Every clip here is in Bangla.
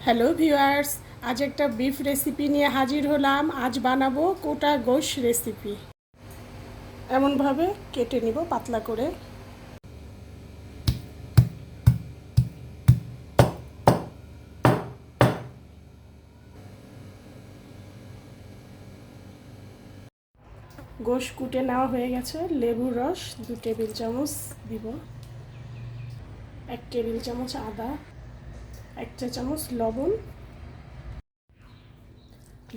হ্যালো ভিউয়ার্স, আজ একটা বিফ রেসিপি নিয়ে হাজির হলাম। আজ বানাবো কোটা গোশ রেসিপি। এমনভাবে কেটে নিব পাতলা করে। গোশ কুটে নেওয়া হয়ে গেছে। লেবুর রস 2 টেবিল চামচ দিব, 1 টেবিল চামচ আদা, 1 চা চামচ লবণ।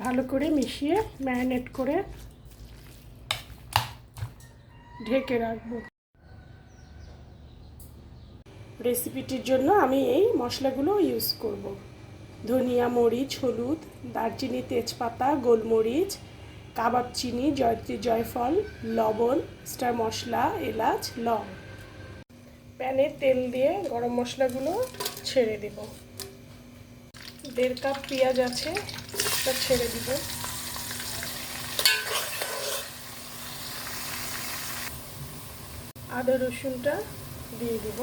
ভালো করে মিশিয়ে ম্যারিনেট করে ঢেকে রাখবো। রেসিপিটির জন্য আমি এই মশলাগুলো ইউজ করব। ধনিয়া, মরিচ, হলুদ, দারচিনি, তেজপাতা, গোলমরিচ, কাবাব চিনি, জয়ত্রী, জয়ফল, লবণ, স্টার মশলা, এলাচ, লং। প্যানে তেল দিয়ে গরম মশলাগুলো ছেড়ে দেব। 1.5 কাপ পেঁয়াজ আছে, তা ছেড়ে দিব। আদা রসুনটা দিয়ে দিব।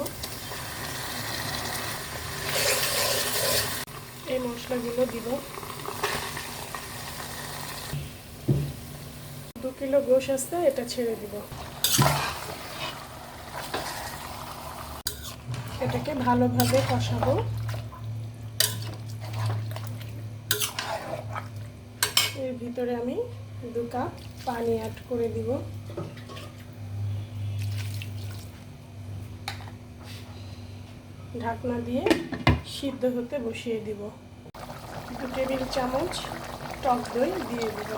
এই মশলাগুলো দিব। 2 কিলো গোশ আছে, এটা ছেড়ে দিব। এটাকে ভালোভাবে কষাবো। এর ভিতরে আমি 2 কাপ পানি অ্যাড করে দিব। ঢাকনা দিয়ে সিদ্ধ হতে বসিয়ে দিব। 2 টেবিল চামচ টক দই দিয়ে দিব।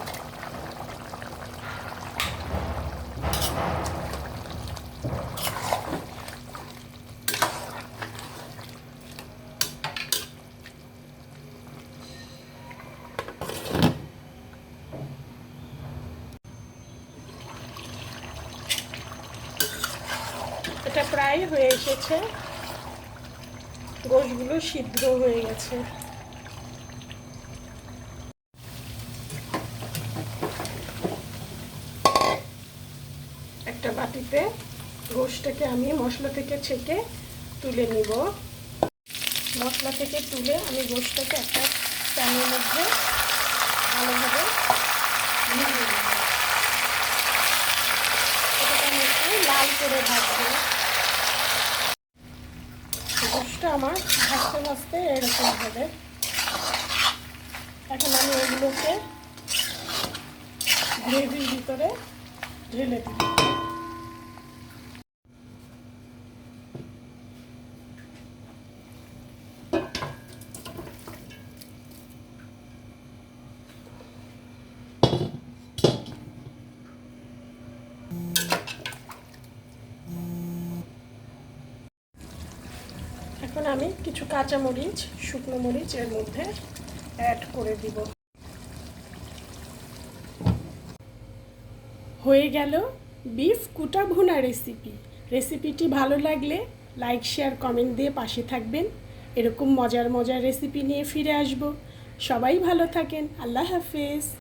এটা প্রায় হয়ে এসেছে, গোশগুলো সিদ্ধ হয়ে গেছে। একটা বাটিতে গোশটাকে আমি মশলা থেকে ছেঁকে তুলে নিব। মশলা থেকে তুলে আমি গোশটাকে একটা প্যানের মধ্যে ভালোভাবে মিলিয়ে দেব। এটাকে আমি একটু লাল করে ভাজবো। গোশটা আমার ভাজতে ভাজতে এরকম হবে। এখন আমি এগুলোকে গ্রেভির ভিতরে ঢেলে দিব। এখন আমি কিছু কাঁচা মরিচ, শুকনো মরিচ এর মধ্যে অ্যাড করে দিব। হয়ে গেল বিফ কুটা ভুনা রেসিপিটি ভালো লাগলে লাইক, শেয়ার, কমেন্ট দিয়ে পাশে থাকবেন। এরকম মজার মজার রেসিপি নিয়ে ফিরে আসব। সবাই ভালো থাকেন। আল্লাহ হাফেজ।